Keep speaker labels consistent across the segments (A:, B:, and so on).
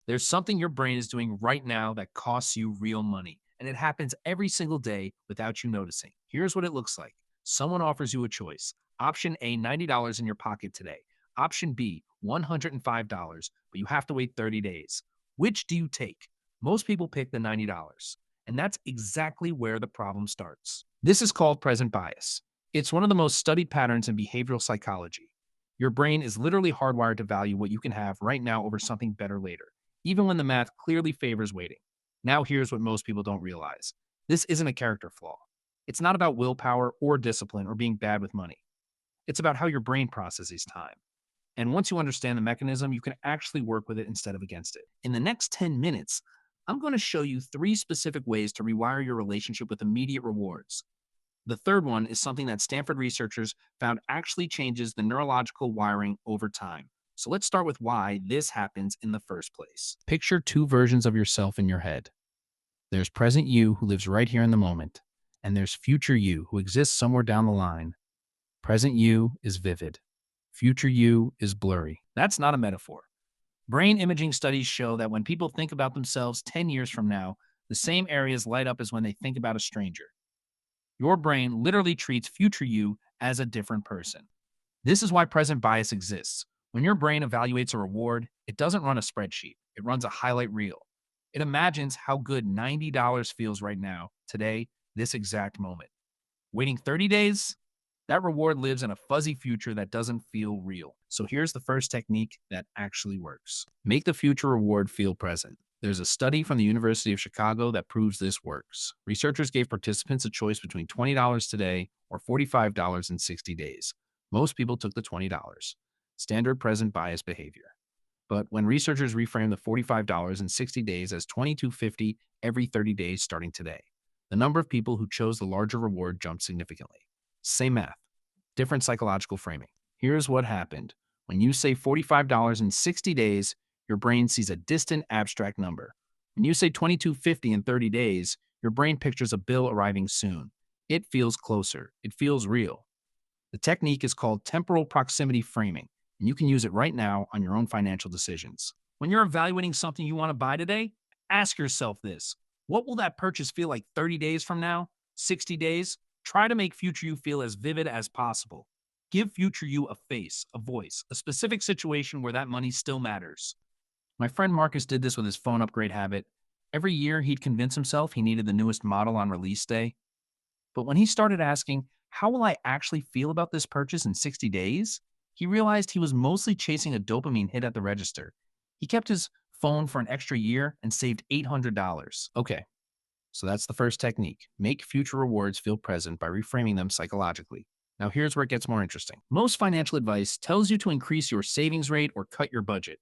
A: There's something your brain is doing right now that costs you real money, and it happens every single day without you noticing. Here's what it looks like. Someone offers you a choice. Option A, $90 in your pocket today. Option B, $105, but you have to wait 30 days. Which do you take? Most people pick the $90, and that's exactly where the problem starts. This is called present bias. It's one of the most studied patterns in behavioral psychology. Your brain is literally hardwired to value what you can have right now over something better later, even when the math clearly favors waiting. Now, here's what most people don't realize. This isn't a character flaw. It's not about willpower or discipline or being bad with money. It's about how your brain processes time. And once you understand the mechanism, you can actually work with it instead of against it. In the next 10 minutes, I'm going to show you 3 specific ways to rewire your relationship with immediate rewards. The third one is something that Stanford researchers found actually changes the neurological wiring over time. So let's start with why this happens in the first place. Picture 2 versions of yourself in your head. There's present you who lives right here in the moment, and there's future you who exists somewhere down the line. Present you is vivid. Future you is blurry. That's not a metaphor. Brain imaging studies show that when people think about themselves 10 years from now, the same areas light up as when they think about a stranger. Your brain literally treats future you as a different person. This is why present bias exists. When your brain evaluates a reward, it doesn't run a spreadsheet, it runs a highlight reel. It imagines how good $90 feels right now, today, this exact moment. Waiting 30 days? That reward lives in a fuzzy future that doesn't feel real. So here's the first technique that actually works. Make the future reward feel present. There's a study from the University of Chicago that proves this works. Researchers gave participants a choice between $20 today or $45 in 60 days. Most people took the $20. Standard present bias behavior. But when researchers reframed the $45 in 60 days as $22.50 every 30 days starting today, the number of people who chose the larger reward jumped significantly. Same math, different psychological framing. Here's what happened. When you say $45 in 60 days, your brain sees a distant, abstract number. When you say $22.50 in 30 days, your brain pictures a bill arriving soon. It feels closer. It feels real. The technique is called temporal proximity framing, and you can use it right now on your own financial decisions. When you're evaluating something you want to buy today, ask yourself this. What will that purchase feel like 30 days from now? 60 days? Try to make future you feel as vivid as possible. Give future you a face, a voice, a specific situation where that money still matters. My friend Marcus did this with his phone upgrade habit. Every year, he'd convince himself he needed the newest model on release day. But when he started asking, how will I actually feel about this purchase in 60 days? He realized he was mostly chasing a dopamine hit at the register. He kept his phone for an extra year and saved $800. Okay, so that's the first technique. Make future rewards feel present by reframing them psychologically. Now here's where it gets more interesting. Most financial advice tells you to increase your savings rate or cut your budget.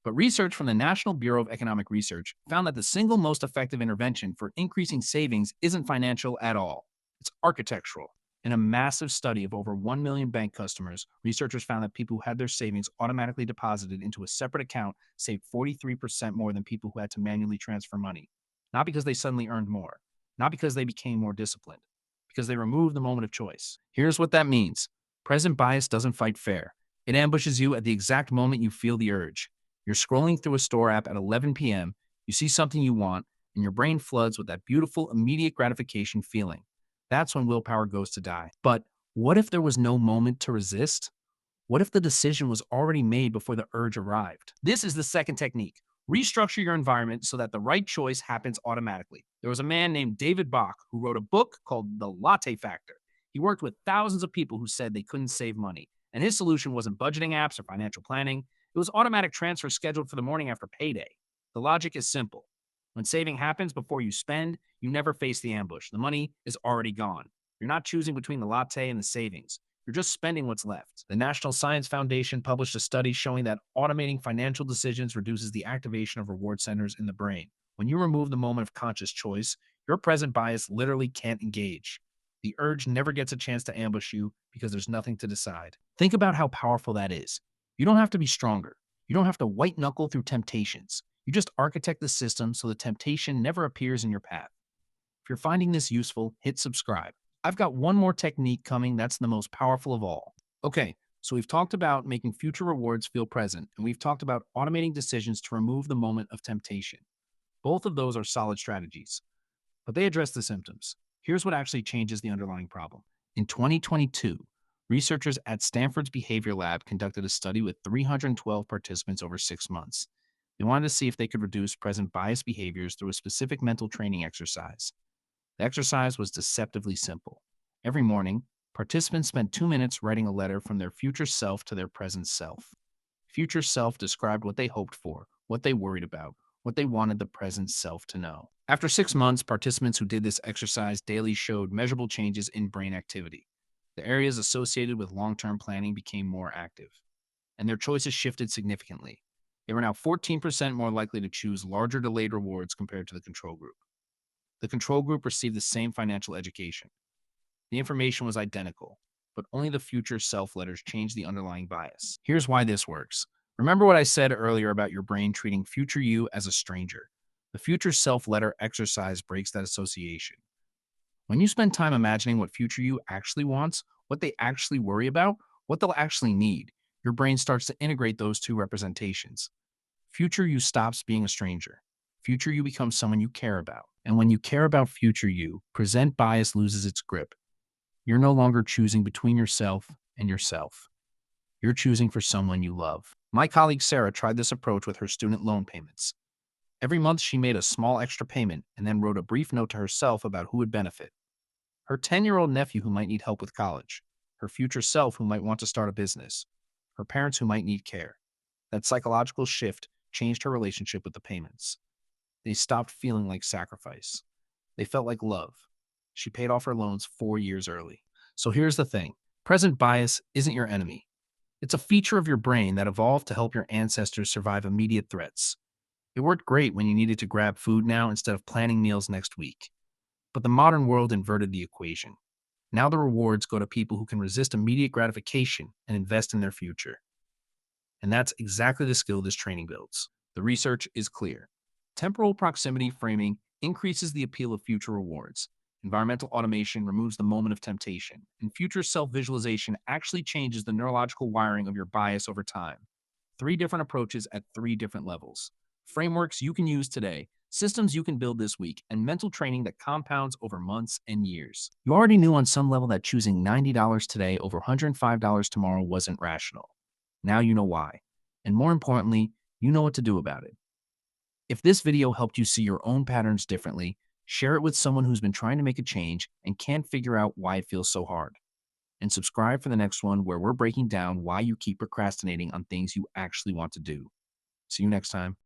A: But research from the National Bureau of Economic Research found that the single most effective intervention for increasing savings isn't financial at all. It's architectural. In a massive study of over 1 million bank customers, researchers found that people who had their savings automatically deposited into a separate account saved 43% more than people who had to manually transfer money. Not because they suddenly earned more, not because they became more disciplined, because they removed the moment of choice. Here's what that means. Present bias doesn't fight fair. It ambushes you at the exact moment you feel the urge. You're scrolling through a store app at 11 p.m., you see something you want, and your brain floods with that beautiful, immediate gratification feeling. That's when willpower goes to die. But what if there was no moment to resist? What if the decision was already made before the urge arrived? This is the second technique. Restructure your environment so that the right choice happens automatically. There was a man named David Bach who wrote a book called The Latte Factor. He worked with thousands of people who said they couldn't save money, and his solution wasn't budgeting apps or financial planning. It was automatic transfer scheduled for the morning after payday. The logic is simple. When saving happens before you spend, you never face the ambush. The money is already gone. You're not choosing between the latte and the savings. You're just spending what's left. The National Science Foundation published a study showing that automating financial decisions reduces the activation of reward centers in the brain. When you remove the moment of conscious choice, your present bias literally can't engage. The urge never gets a chance to ambush you because there's nothing to decide. Think about how powerful that is. You don't have to be stronger. You don't have to white knuckle through temptations. You just architect the system so the temptation never appears in your path. If you're finding this useful, hit subscribe. I've got one more technique coming that's the most powerful of all. Okay, So we've talked about making future rewards feel present, and we've talked about automating decisions to remove the moment of temptation. Both of those are solid strategies, but they address the symptoms. Here's what actually changes the underlying problem. In 2022, researchers at Stanford's Behavior Lab conducted a study with 312 participants over 6 months. They wanted to see if they could reduce present bias behaviors through a specific mental training exercise. The exercise was deceptively simple. Every morning, participants spent 2 minutes writing a letter from their future self to their present self. Future self described what they hoped for, what they worried about, what they wanted the present self to know. After 6 months, participants who did this exercise daily showed measurable changes in brain activity. The areas associated with long term planning became more active, and their choices shifted significantly. They were now 14% more likely to choose larger delayed rewards compared to the control group. The control group received the same financial education. The information was identical, but only the future self letters changed the underlying bias. Here's why this works. Remember what I said earlier about your brain treating future you as a stranger. The future self letter exercise breaks that association. When you spend time imagining what future you actually wants, what they actually worry about, what they'll actually need, your brain starts to integrate those two representations. Future you stops being a stranger. Future you becomes someone you care about. And when you care about future you, present bias loses its grip. You're no longer choosing between yourself and yourself. You're choosing for someone you love. My colleague Sarah tried this approach with her student loan payments. Every month, she made a small extra payment and then wrote a brief note to herself about who would benefit. Her 10-year-old nephew who might need help with college, her future self who might want to start a business, her parents who might need care. That psychological shift changed her relationship with the payments. They stopped feeling like sacrifice. They felt like love. She paid off her loans 4 years early. So here's the thing. Present bias isn't your enemy. It's a feature of your brain that evolved to help your ancestors survive immediate threats. It worked great when you needed to grab food now instead of planning meals next week. But the modern world inverted the equation. Now the rewards go to people who can resist immediate gratification and invest in their future. And that's exactly the skill this training builds. The research is clear. Temporal proximity framing increases the appeal of future rewards. Environmental automation removes the moment of temptation, and future self-visualization actually changes the neurological wiring of your bias over time. 3 different approaches at 3 different levels. Frameworks you can use today, systems you can build this week, and mental training that compounds over months and years. You already knew on some level that choosing $90 today over $105 tomorrow wasn't rational. Now you know why. And more importantly, you know what to do about it. If this video helped you see your own patterns differently, share it with someone who's been trying to make a change and can't figure out why it feels so hard. And subscribe for the next one where we're breaking down why you keep procrastinating on things you actually want to do. See you next time.